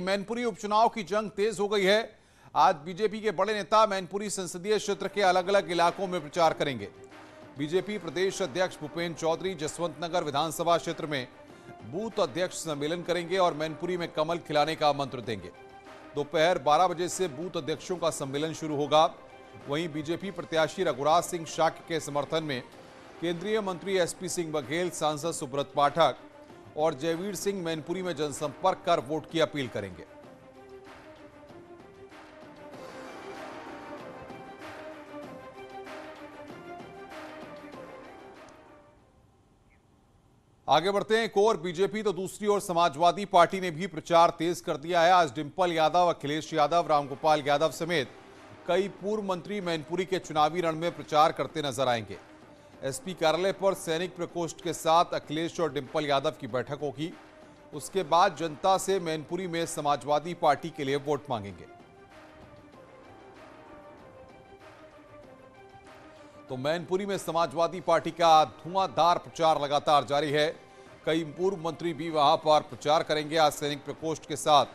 मैनपुरी उपचुनाव की जंग तेज हो गई है। आज बीजेपी के बड़े नेता मैनपुरी संसदीय क्षेत्र के अलग अलग इलाकों में प्रचार करेंगे। बीजेपी प्रदेश अध्यक्ष भूपेंद्र चौधरी जसवंत नगर विधानसभा क्षेत्र में बूथ अध्यक्ष सम्मेलन करेंगे और मैनपुरी में कमल खिलाने का मंत्र देंगे। दोपहर 12 बजे से बूथ अध्यक्षों का सम्मेलन शुरू होगा। वहीं बीजेपी प्रत्याशी रघुराज सिंह शाक्य के समर्थन में केंद्रीय मंत्री एसपी सिंह बघेल, सांसद सुब्रत पाठक और जयवीर सिंह मैनपुरी में जनसंपर्क कर वोट की अपील करेंगे। आगे बढ़ते हैं। एक और बीजेपी तो दूसरी ओर समाजवादी पार्टी ने भी प्रचार तेज कर दिया है। आज डिंपल यादव, अखिलेश यादव, रामगोपाल यादव समेत कई पूर्व मंत्री मैनपुरी के चुनावी रण में प्रचार करते नजर आएंगे। एसपी कार्यालय पर सैनिक प्रकोष्ठ के साथ अखिलेश और डिंपल यादव की बैठक होगी। उसके बाद जनता से मैनपुरी में समाजवादी पार्टी के लिए वोट मांगेंगे। तो मैनपुरी में समाजवादी पार्टी का धुआंधार प्रचार लगातार जारी है। कई पूर्व मंत्री भी वहां पर प्रचार करेंगे। आज सैनिक प्रकोष्ठ के साथ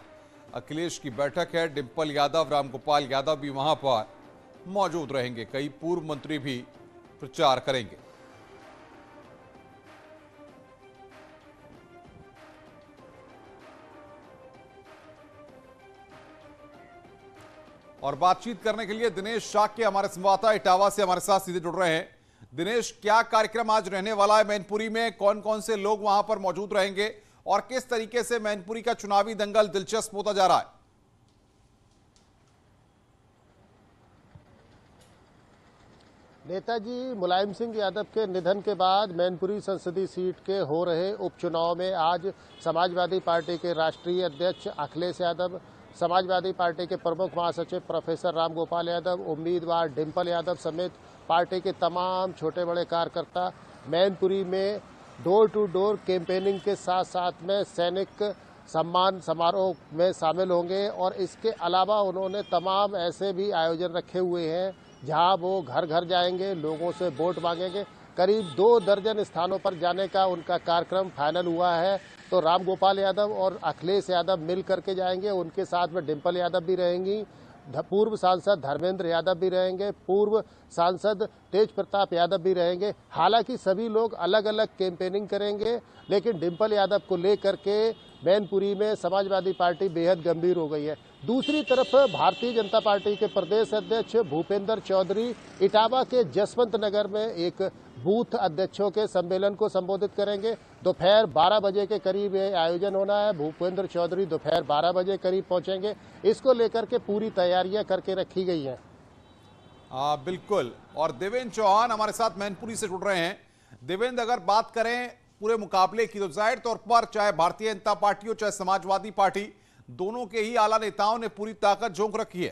अखिलेश की बैठक है। डिंपल यादव, रामगोपाल यादव भी वहां पर मौजूद रहेंगे। कई पूर्व मंत्री भी प्रचार करेंगे। और बातचीत करने के लिए दिनेश शाक्य हमारे संवाददाता इटावा से हमारे साथ सीधे जुड़ रहे हैं। दिनेश, क्या कार्यक्रम आज रहने वाला है मैनपुरी में? कौन कौन से लोग वहां पर मौजूद रहेंगे और किस तरीके से मैनपुरी का चुनावी दंगल दिलचस्प होता जा रहा है? नेताजी मुलायम सिंह यादव के निधन के बाद मैनपुरी संसदीय सीट के हो रहे उपचुनाव में आज समाजवादी पार्टी के राष्ट्रीय अध्यक्ष अखिलेश यादव, समाजवादी पार्टी के प्रमुख महासचिव प्रोफेसर रामगोपाल यादव, उम्मीदवार डिंपल यादव समेत पार्टी के तमाम छोटे बड़े कार्यकर्ता मैनपुरी में डोर टू डोर कैंपेनिंग के साथ साथ में सैनिक सम्मान समारोह में शामिल होंगे। और इसके अलावा उन्होंने तमाम ऐसे भी आयोजन रखे हुए हैं जहां वो घर घर जाएंगे, लोगों से वोट मांगेंगे। करीब 2 दर्जन स्थानों पर जाने का उनका कार्यक्रम फाइनल हुआ है। तो रामगोपाल यादव और अखिलेश यादव मिल करके जाएंगे। उनके साथ में डिंपल यादव भी रहेंगी, पूर्व सांसद धर्मेंद्र यादव भी रहेंगे, पूर्व सांसद तेज प्रताप यादव भी रहेंगे। हालांकि सभी लोग अलग अलग कैंपेनिंग करेंगे, लेकिन डिंपल यादव को लेकर के मैनपुरी में समाजवादी पार्टी बेहद गंभीर हो गई है। दूसरी तरफ भारतीय जनता पार्टी के प्रदेश अध्यक्ष भूपेंद्र चौधरी इटावा के जसवंत नगर में एक बूथ अध्यक्षों के सम्मेलन को संबोधित करेंगे। दोपहर 12 बजे के करीब ये आयोजन होना है। भूपेंद्र चौधरी दोपहर 12 बजे करीब पहुंचेंगे। इसको लेकर के पूरी तैयारियां करके रखी गई हैं। बिल्कुल। और देवेंद्र चौहान हमारे साथ मैनपुरी से जुड़ रहे हैं। देवेंद्र, अगर बात करें पूरे मुकाबले की तो जाहिर तौर पर चाहे भारतीय जनता पार्टी हो चाहे समाजवादी पार्टी, दोनों के ही आला नेताओं ने पूरी ताकत झोंक रखी है।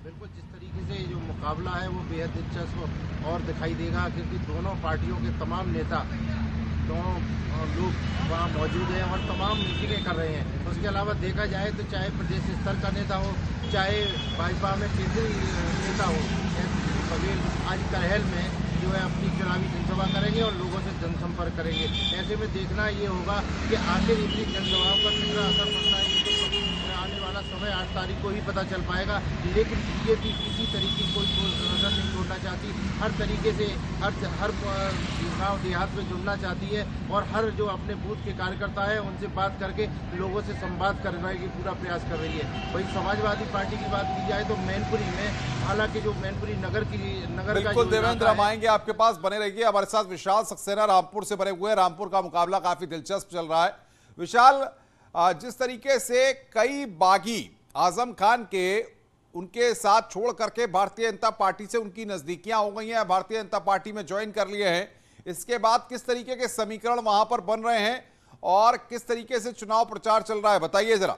बिल्कुल, जिस तरीके से जो मुकाबला है वो बेहद दिलचस्प और दिखाई देगा, क्योंकि दोनों पार्टियों के तमाम नेता, दोनों लोग वहाँ मौजूद हैं और तमाम मीटिंगें कर रहे हैं। उसके अलावा देखा जाए तो चाहे प्रदेश स्तर का नेता हो, चाहे भाजपा में केंद्रीय नेता हो, बघेल आज करहल में जो है अपनी चुनावी जनसभा करेंगे और लोगों से जनसंपर्क करेंगे। ऐसे में देखना ये होगा कि आखिर इनकी जनसभाओं का कितना असर पड़ता है। ये तो आने वाला समय 8 तारीख को ही पता चल पाएगा। लेकिन बीजेपी किसी तरीके कोई नजर नहीं छोड़ना चाहती। हर तरीके से हर गाँव देहात में जुड़ना चाहती है और हर जो अपने बूथ के कार्यकर्ता है उनसे बात करके लोगों से संवाद करवाने की पूरा प्रयास कर रही है। वही समाजवादी पार्टी की बात की जाए तो मैनपुरी में, हालांकि जो मैनपुरी नगर बिल्कुल देवेंद्र, हम आएंगे आपके पास, बने रहिए। हमारे साथ विशाल सक्सेना रामपुर से बने हुए हैं। रामपुर का मुकाबला काफी दिलचस्प चल रहा है। विशाल, जिस तरीके से कई बागी आजम खान के उनके साथ छोड़ करके भारतीय जनता पार्टी से उनकी नजदीकियां हो गई हैं, भारतीय जनता पार्टी में ज्वाइन कर लिए हैं, इसके बाद किस तरीके के समीकरण वहां पर बन रहे हैं और किस तरीके से चुनाव प्रचार चल रहा है, बताइए जरा।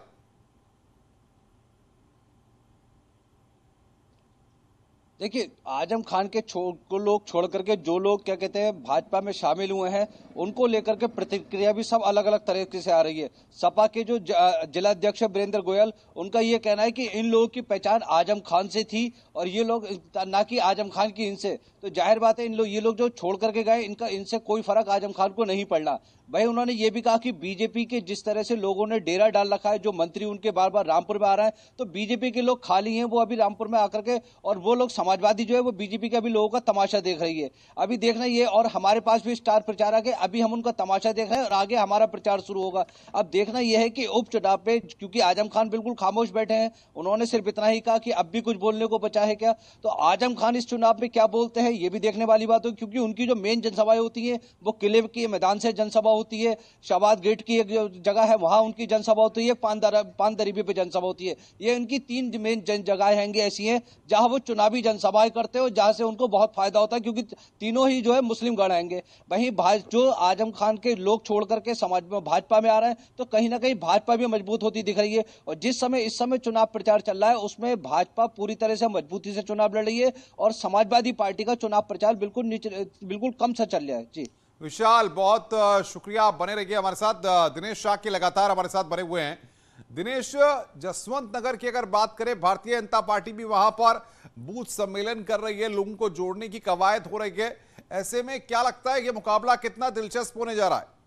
देखिए, आजम खान के को लोग छोड़ करके जो लोग क्या कहते हैं भाजपा में शामिल हुए हैं, उनको लेकर के प्रतिक्रिया भी सब अलग अलग तरीके से आ रही है। सपा के जो जिला अध्यक्ष वीरेंद्र गोयल, उनका ये कहना है कि इन लोगों की पहचान आजम खान से थी और ये लोग ना कि आजम खान की इनसे। तो जाहिर बात है ये लोग जो छोड़ करके गए, इनसे कोई फर्क आजम खान को नहीं पड़ना। भाई उन्होंने ये भी कहा कि बीजेपी के जिस तरह से लोगों ने डेरा डाल रखा है, जो मंत्री उनके बार बार रामपुर में आ रहे हैं, तो बीजेपी के लोग खाली हैं, वो अभी रामपुर में आकर के, और वो लोग समाजवादी जो है वो बीजेपी के अभी लोगों का तमाशा देख रही है। अभी देखना ये, और हमारे पास भी स्टार प्रचारक है, अभी हम उनका तमाशा देख रहे हैं और आगे हमारा प्रचार शुरू होगा। अब देखना यह है कि उपचुनाव पे, क्योंकि आजम खान बिल्कुल खामोश बैठे हैं, उन्होंने सिर्फ इतना ही कहा कि अब भी कुछ बोलने को बचा है क्या, तो आजम खान इस चुनाव में क्या बोलते हैं ये भी देखने वाली बात हो, क्योंकि उनकी जो मेन जनसभाएं होती है वो किले के मैदान से जनसभा होती है, शाबाद गेट की एक जगह है वहां उनकी जनसभा होती है, पानदरीबी पे जनसभा होती है। ये इनकी 3 मेन जगहें हैंगी ऐसी हैं जहां वो चुनावी जनसभाएं करते हैं और जहां से उनको बहुत फायदा होता है, क्योंकि तीनों ही जो है मुस्लिम गण हैंगे। वहीं जो आजम खान के लोग छोड़ करके समाज में भाजपा में आ रहे हैं, तो कहीं ना कहीं भाजपा भी मजबूत होती दिख रही है। और इस समय चुनाव प्रचार चल रहा है, उसमें भाजपा पूरी तरह से मजबूती से चुनाव लड़ रही है और समाजवादी पार्टी का चुनाव प्रचार बिल्कुल कम सा चल रहा है। जी विशाल, बहुत शुक्रिया, आप बने रहिए हमारे साथ। दिनेश शाह के लगातार हमारे साथ बने हुए हैं। दिनेश, जसवंत नगर की अगर बात करें, भारतीय जनता पार्टी भी वहां पर बूथ सम्मेलन कर रही है, लोगों को जोड़ने की कवायद हो रही है। ऐसे में क्या लगता है ये मुकाबला कितना दिलचस्प होने जा रहा है?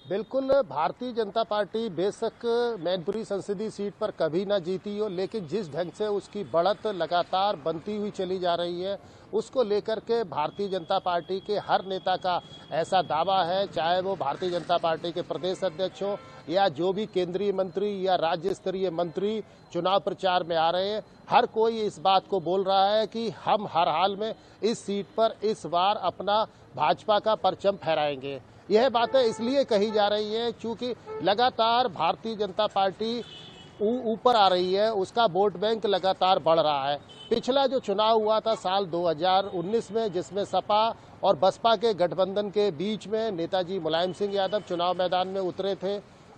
बिल्कुल, भारतीय जनता पार्टी बेशक मैनपुरी संसदीय सीट पर कभी ना जीती हो, लेकिन जिस ढंग से उसकी बढ़त लगातार बनती हुई चली जा रही है, उसको लेकर के भारतीय जनता पार्टी के हर नेता का ऐसा दावा है, चाहे वो भारतीय जनता पार्टी के प्रदेश अध्यक्ष हो या जो भी केंद्रीय मंत्री या राज्य स्तरीय मंत्री चुनाव प्रचार में आ रहे हैं, हर कोई इस बात को बोल रहा है कि हम हर हाल में इस सीट पर इस बार अपना भाजपा का परचम फहराएंगे। यह बातें इसलिए कही जा रही है क्योंकि लगातार भारतीय जनता पार्टी ऊपर आ रही है, उसका वोट बैंक लगातार बढ़ रहा है। पिछला जो चुनाव हुआ था साल 2019 में, जिसमें सपा और बसपा के गठबंधन के बीच में नेताजी मुलायम सिंह यादव चुनाव मैदान में उतरे थे,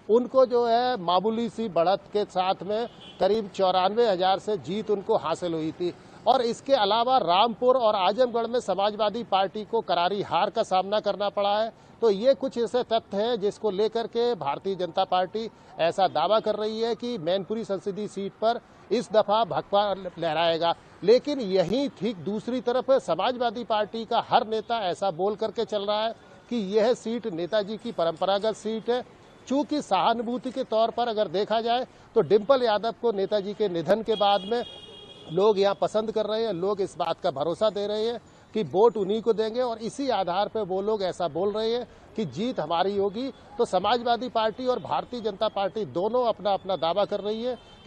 उनको जो है मामूली सी बढ़त के साथ में करीब 94,000 से जीत उनको हासिल हुई थी। और इसके अलावा रामपुर और आजमगढ़ में समाजवादी पार्टी को करारी हार का सामना करना पड़ा है। तो ये कुछ ऐसे तथ्य हैं जिसको लेकर के भारतीय जनता पार्टी ऐसा दावा कर रही है कि मैनपुरी संसदीय सीट पर इस दफा भगवा लहराएगा। लेकिन यही ठीक दूसरी तरफ समाजवादी पार्टी का हर नेता ऐसा बोल करके चल रहा है कि यह सीट नेताजी की परंपरागत सीट है। चूंकि सहानुभूति के तौर पर अगर देखा जाए तो डिम्पल यादव को नेताजी के निधन के बाद में लोग यहाँ पसंद कर रहे हैं, लोग इस बात का भरोसा दे रहे हैं कि वोट उन्हीं को देंगे और इसी आधार पर वो लोग ऐसा बोल रहे हैं कि जीत हमारी होगी। तो समाजवादी पार्टी और भारतीय जनता पार्टी दोनों अपना अपना दावा कर रही है